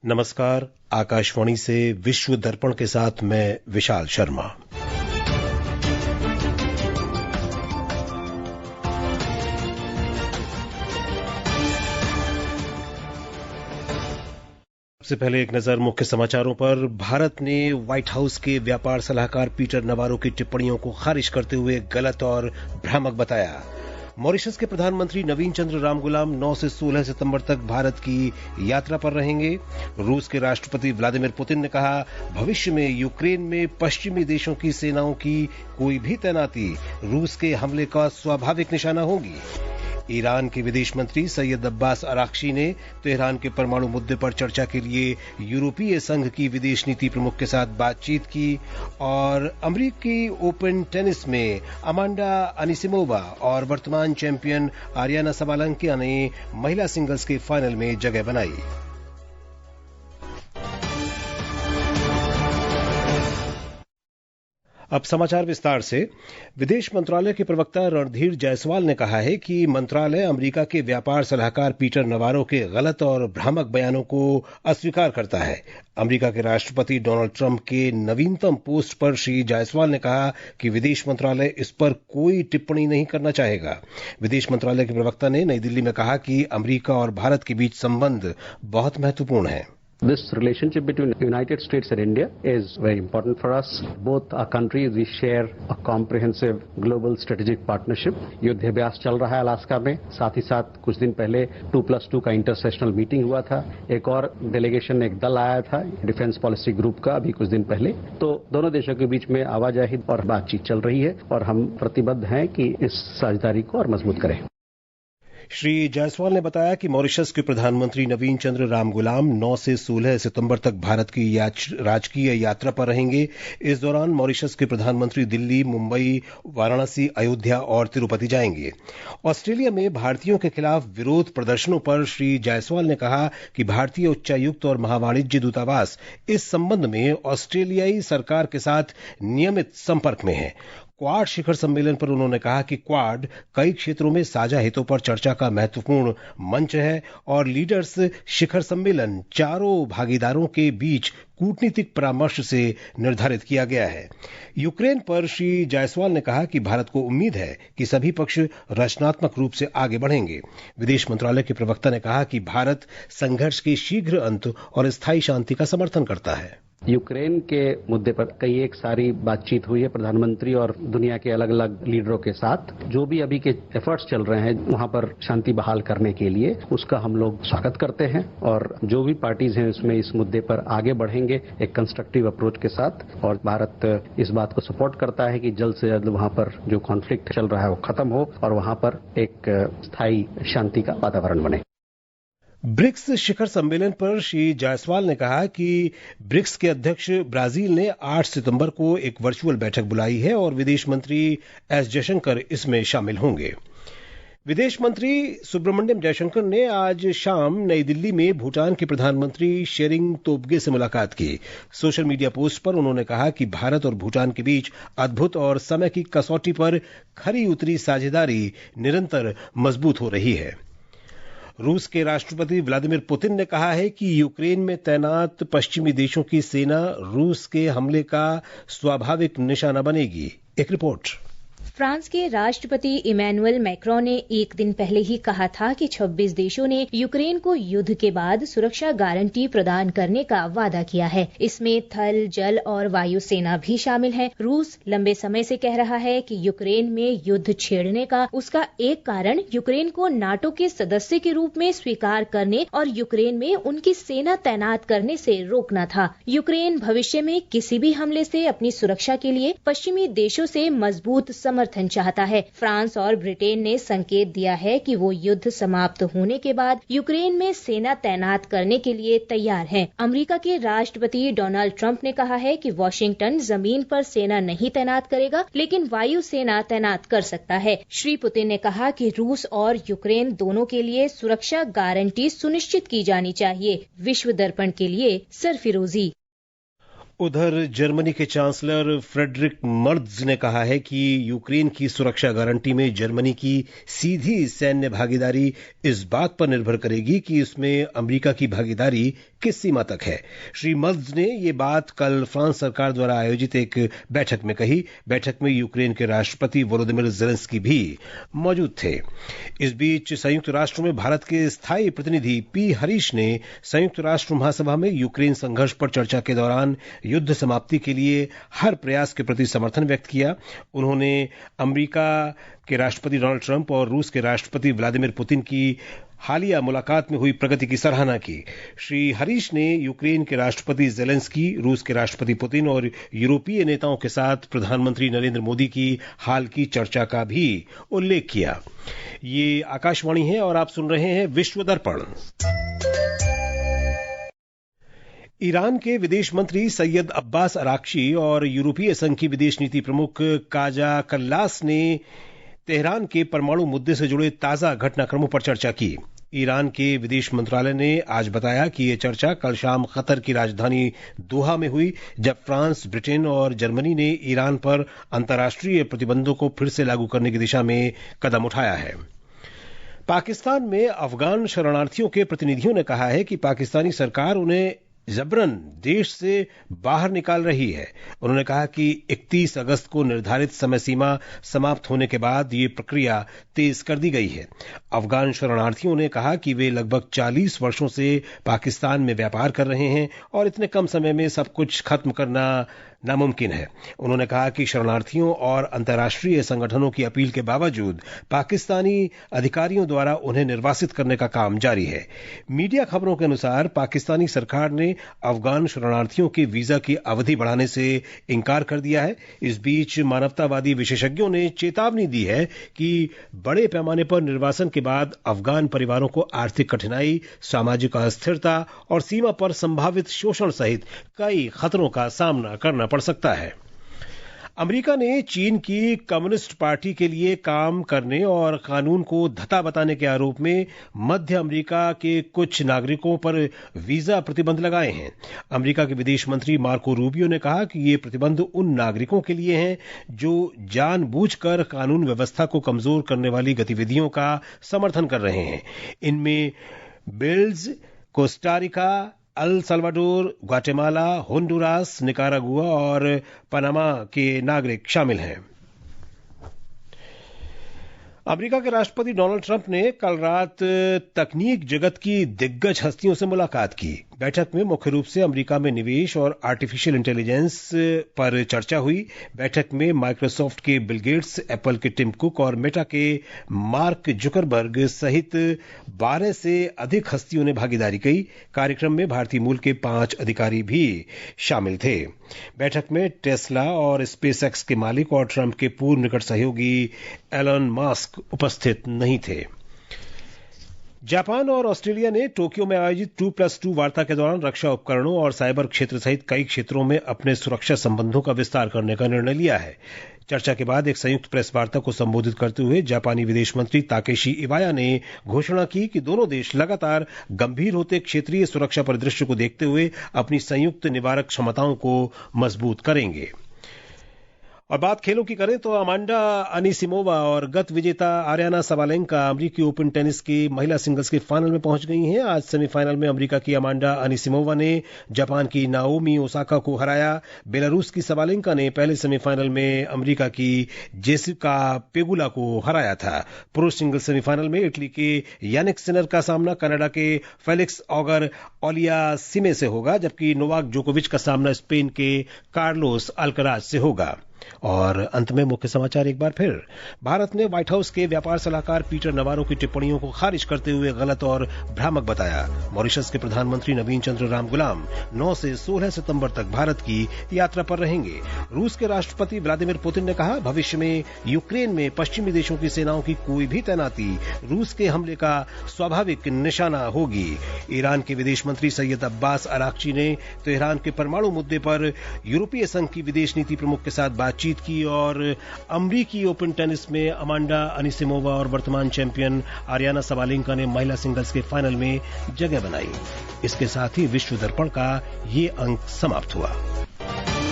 नमस्कार। आकाशवाणी से विश्व दर्पण के साथ मैं विशाल शर्मा। सबसे पहले एक नजर मुख्य समाचारों पर। भारत ने व्हाइट हाउस के व्यापार सलाहकार पीटर नवारो की टिप्पणियों को खारिज करते हुए गलत और भ्रामक बताया। मॉरिशस के प्रधानमंत्री नवीन चंद्र रामगुलाम 9 से 16 सितंबर तक भारत की यात्रा पर रहेंगे। रूस के राष्ट्रपति व्लादिमीर पुतिन ने कहा, भविष्य में यूक्रेन में पश्चिमी देशों की सेनाओं की कोई भी तैनाती रूस के हमले का स्वाभाविक निशाना होगी। ईरान के विदेश मंत्री सैयद अब्बास अराक्ची ने तेहरान के परमाणु मुद्दे पर चर्चा के लिए यूरोपीय संघ की विदेश नीति प्रमुख के साथ बातचीत की। और अमेरिकी ओपन टेनिस में अमांडा अनिसिमोवा और वर्तमान चैंपियन आरियाना साबालेंका ने महिला सिंगल्स के फाइनल में जगह बनाई। अब समाचार विस्तार से। विदेश मंत्रालय के प्रवक्ता रणधीर जायसवाल ने कहा है कि मंत्रालय अमेरिका के व्यापार सलाहकार पीटर नवारो के गलत और भ्रामक बयानों को अस्वीकार करता है। अमेरिका के राष्ट्रपति डोनाल्ड ट्रंप के नवीनतम पोस्ट पर श्री जायसवाल ने कहा कि विदेश मंत्रालय इस पर कोई टिप्पणी नहीं करना चाहेगा। विदेश मंत्रालय के प्रवक्ता ने नई दिल्ली में कहा कि अमेरिका और भारत के बीच संबंध बहुत महत्वपूर्ण है। This relationship between United States and India is very important for us. Both our countries, we share a comprehensive global strategic partnership. युद्धाभ्यास चल रहा है अलास्का में। साथ ही साथ कुछ दिन पहले 2+2 का इंटरसेशनल मीटिंग हुआ था। एक और डेलीगेशन, एक दल आया था डिफेंस पॉलिसी ग्रुप का अभी कुछ दिन पहले। तो दोनों देशों के बीच में आवाजाही और बातचीत चल रही है और हम प्रतिबद्ध हैं कि इस साझेदारी को और मजबूत करें। श्री जायसवाल ने बताया कि मॉरिशस के प्रधानमंत्री नवीन चंद्र रामगुलाम 9 से 16 सितंबर तक भारत की राजकीय यात्रा पर रहेंगे। इस दौरान मॉरिशस के प्रधानमंत्री दिल्ली, मुंबई, वाराणसी, अयोध्या और तिरुपति जाएंगे। ऑस्ट्रेलिया में भारतीयों के खिलाफ विरोध प्रदर्शनों पर श्री जायसवाल ने कहा कि भारतीय उच्चायुक्त और महावाणिज्य दूतावास इस संबंध में ऑस्ट्रेलियाई सरकार के साथ नियमित संपर्क में है। क्वाड शिखर सम्मेलन पर उन्होंने कहा कि क्वाड कई क्षेत्रों में साझा हितों पर चर्चा का महत्वपूर्ण मंच है और लीडर्स शिखर सम्मेलन चारों भागीदारों के बीच कूटनीतिक परामर्श से निर्धारित किया गया है। यूक्रेन पर श्री जायसवाल ने कहा कि भारत को उम्मीद है कि सभी पक्ष रचनात्मक रूप से आगे बढ़ेंगे। विदेश मंत्रालय के प्रवक्ता ने कहा कि भारत संघर्ष के शीघ्र अंत और स्थायी शांति का समर्थन करता है। यूक्रेन के मुद्दे पर कई एक सारी बातचीत हुई है प्रधानमंत्री और दुनिया के अलग अलग लीडरों के साथ। जो भी अभी के एफर्ट्स चल रहे हैं वहां पर शांति बहाल करने के लिए, उसका हम लोग स्वागत करते हैं और जो भी पार्टीज हैं उसमें इस मुद्दे पर आगे बढ़ेंगे एक कंस्ट्रक्टिव अप्रोच के साथ। और भारत इस बात को सपोर्ट करता है कि जल्द से जल्द वहां पर जो कॉन्फ्लिक्ट चल रहा है वो खत्म हो और वहां पर एक स्थायी शांति का वातावरण बने। ब्रिक्स शिखर सम्मेलन पर श्री जायसवाल ने कहा कि ब्रिक्स के अध्यक्ष ब्राजील ने 8 सितंबर को एक वर्चुअल बैठक बुलाई है और विदेश मंत्री एस जयशंकर इसमें शामिल होंगे। विदेश मंत्री सुब्रमण्यम जयशंकर ने आज शाम नई दिल्ली में भूटान के प्रधानमंत्री शेरिंग तोब्गे से मुलाकात की। सोशल मीडिया पोस्ट पर उन्होंने कहा कि भारत और भूटान के बीच अद्भुत और समय की कसौटी पर खरी उतरी साझेदारी निरंतर मजबूत हो रही है। रूस के राष्ट्रपति व्लादिमीर पुतिन ने कहा है कि यूक्रेन में तैनात पश्चिमी देशों की सेना रूस के हमले का स्वाभाविक निशाना बनेगी। एक रिपोर्ट। फ्रांस के राष्ट्रपति इमैनुअल मैक्रों ने एक दिन पहले ही कहा था कि 26 देशों ने यूक्रेन को युद्ध के बाद सुरक्षा गारंटी प्रदान करने का वादा किया है। इसमें थल, जल और वायु सेना भी शामिल है। रूस लंबे समय से कह रहा है कि यूक्रेन में युद्ध छेड़ने का उसका एक कारण यूक्रेन को नाटो के सदस्य के रूप में स्वीकार करने और यूक्रेन में उनकी सेना तैनात करने से रोकना था। यूक्रेन भविष्य में किसी भी हमले से अपनी सुरक्षा के लिए पश्चिमी देशों से मजबूत समर्थन चाहता है। फ्रांस और ब्रिटेन ने संकेत दिया है कि वो युद्ध समाप्त होने के बाद यूक्रेन में सेना तैनात करने के लिए तैयार हैं। अमेरिका के राष्ट्रपति डोनाल्ड ट्रंप ने कहा है कि वॉशिंगटन जमीन पर सेना नहीं तैनात करेगा, लेकिन वायु सेना तैनात कर सकता है। श्री पुतिन ने कहा कि रूस और यूक्रेन दोनों के लिए सुरक्षा गारंटी सुनिश्चित की जानी चाहिए। विश्व दर्पण के लिए सरफिरोजी। उधर जर्मनी के चांसलर फ्रेडरिक मर्ज ने कहा है कि यूक्रेन की सुरक्षा गारंटी में जर्मनी की सीधी सैन्य भागीदारी इस बात पर निर्भर करेगी कि इसमें अमेरिका की भागीदारी किस सीमा तक है। श्री मर्ज ने ये बात कल फ्रांस सरकार द्वारा आयोजित एक बैठक में कही। बैठक में यूक्रेन के राष्ट्रपति वोलोदिमिर ज़ेलेंस्की भी मौजूद थे। इस बीच संयुक्त राष्ट्र में भारत के स्थायी प्रतिनिधि पी हरीश ने संयुक्त राष्ट्र महासभा में यूक्रेन संघर्ष पर चर्चा के दौरान युद्ध समाप्ति के लिए हर प्रयास के प्रति समर्थन व्यक्त किया। उन्होंने अमेरिका के राष्ट्रपति डोनाल्ड ट्रंप और रूस के राष्ट्रपति व्लादिमीर पुतिन की हालिया मुलाकात में हुई प्रगति की सराहना की। श्री हरीश ने यूक्रेन के राष्ट्रपति ज़ेलेंस्की, रूस के राष्ट्रपति पुतिन और यूरोपीय नेताओं के साथ प्रधानमंत्री नरेंद्र मोदी की हाल की चर्चा का भी उल्लेख किया। ये आकाशवाणी है और आप सुन रहे हैं विश्व दर्पण। ईरान के विदेश मंत्री सैयद अब्बास अराक्ची और यूरोपीय संघ की विदेश नीति प्रमुख काजा कल्लास ने तेहरान के परमाणु मुद्दे से जुड़े ताजा घटनाक्रमों पर चर्चा की। ईरान के विदेश मंत्रालय ने आज बताया कि यह चर्चा कल शाम कतर की राजधानी दोहा में हुई, जब फ्रांस, ब्रिटेन और जर्मनी ने ईरान पर अंतर्राष्ट्रीय प्रतिबंधों को फिर से लागू करने की दिशा में कदम उठाया है। पाकिस्तान में अफगान शरणार्थियों के प्रतिनिधियों ने कहा है कि पाकिस्तानी सरकार उन्हें जबरन देश से बाहर निकाल रही है। उन्होंने कहा कि 31 अगस्त को निर्धारित समय सीमा समाप्त होने के बाद ये प्रक्रिया तेज कर दी गई है। अफगान शरणार्थियों ने कहा कि वे लगभग 40 वर्षों से पाकिस्तान में व्यापार कर रहे हैं और इतने कम समय में सब कुछ खत्म करना नामुमकिन है। उन्होंने कहा कि शरणार्थियों और अंतर्राष्ट्रीय संगठनों की अपील के बावजूद पाकिस्तानी अधिकारियों द्वारा उन्हें निर्वासित करने का काम जारी है। मीडिया खबरों के अनुसार पाकिस्तानी सरकार ने अफगान शरणार्थियों के वीजा की अवधि बढ़ाने से इनकार कर दिया है। इस बीच मानवतावादी विशेषज्ञों ने चेतावनी दी है कि बड़े पैमाने पर निर्वासन के बाद अफगान परिवारों को आर्थिक कठिनाई, सामाजिक अस्थिरता और सीमा पर संभावित शोषण सहित कई खतरों का सामना करना पड़ सकता है। अमेरिका ने चीन की कम्युनिस्ट पार्टी के लिए काम करने और कानून को धता बताने के आरोप में मध्य अमेरिका के कुछ नागरिकों पर वीजा प्रतिबंध लगाए हैं। अमेरिका के विदेश मंत्री मार्को रूबियो ने कहा कि ये प्रतिबंध उन नागरिकों के लिए हैं जो जानबूझकर कानून व्यवस्था को कमजोर करने वाली गतिविधियों का समर्थन कर रहे हैं। इनमें Blaise, Costa Rica, El Salvador, Guatemala, Honduras, Nicaragua और पनामा के नागरिक शामिल हैं। अमेरिका के राष्ट्रपति डोनाल्ड ट्रंप ने कल रात तकनीक जगत की दिग्गज हस्तियों से मुलाकात की। बैठक में मुख्य रूप से अमेरिका में निवेश और आर्टिफिशियल इंटेलिजेंस पर चर्चा हुई। बैठक में माइक्रोसॉफ्ट के बिल गेट्स, एप्पल के टिम कुक और मेटा के मार्क जुकरबर्ग सहित 12 से अधिक हस्तियों ने भागीदारी की। कार्यक्रम में भारतीय मूल के 5 अधिकारी भी शामिल थे। बैठक में टेस्ला और स्पेसएक्स के मालिक और ट्रंप के पूर्व निकट सहयोगी एलन मस्क उपस्थित नहीं थे। जापान और ऑस्ट्रेलिया ने टोक्यो में आयोजित 2+2 वार्ता के दौरान रक्षा उपकरणों और साइबर क्षेत्र सहित कई क्षेत्रों में अपने सुरक्षा संबंधों का विस्तार करने का निर्णय लिया है। चर्चा के बाद एक संयुक्त प्रेस वार्ता को संबोधित करते हुए जापानी विदेश मंत्री ताकेशी इवाया ने घोषणा की कि दोनों देश लगातार गंभीर होते क्षेत्रीय सुरक्षा परिदृश्य को देखते हुए अपनी संयुक्त निवारक क्षमताओं को मजबूत करेंगे। और बात खेलों की करें तो अमांडा अनिसिमोवा और गत विजेता आर्याना सबालेंका अमेरिकी ओपन टेनिस की महिला सिंगल्स के फाइनल में पहुंच गई हैं। आज सेमीफाइनल में अमेरिका की अमांडा अनिसिमोवा ने जापान की नाओमी ओसाका को हराया। बेलारूस की सबालेंका ने पहले सेमीफाइनल में अमेरिका की जेसिका पेगुला को हराया था। पुरुष सिंगल्स सेमीफाइनल में इटली के यानिक सिनर का सामना कनाडा के फेलिक्स ऑगर ओलियासिमे से होगा, जबकि नोवाक जोकोविच का सामना स्पेन के कार्लोस अल्कराज से होगा। और अंत में मुख्य समाचार एक बार फिर। भारत ने व्हाइट हाउस के व्यापार सलाहकार पीटर नवारो की टिप्पणियों को खारिज करते हुए गलत और भ्रामक बताया। मॉरिशस के प्रधानमंत्री नवीन चंद्र रामगुलाम 9 से 16 सितंबर तक भारत की यात्रा पर रहेंगे। रूस के राष्ट्रपति व्लादिमीर पुतिन ने कहा, भविष्य में यूक्रेन में पश्चिमी देशों की सेनाओं की कोई भी तैनाती रूस के हमले का स्वाभाविक निशाना होगी। ईरान के विदेश मंत्री सैयद अब्बास अराक्ची ने तेहरान के परमाणु मुद्दे पर यूरोपीय संघ की विदेश नीति प्रमुख के साथ बातचीत की और अमरीकी ओपन टेनिस में अमांडा अनिसिमोवा और वर्तमान चैंपियन आर्याना सबालेंका ने महिला सिंगल्स के फाइनल में जगह बनाई। इसके साथ ही विश्व दर्पण का ये अंक समाप्त हुआ।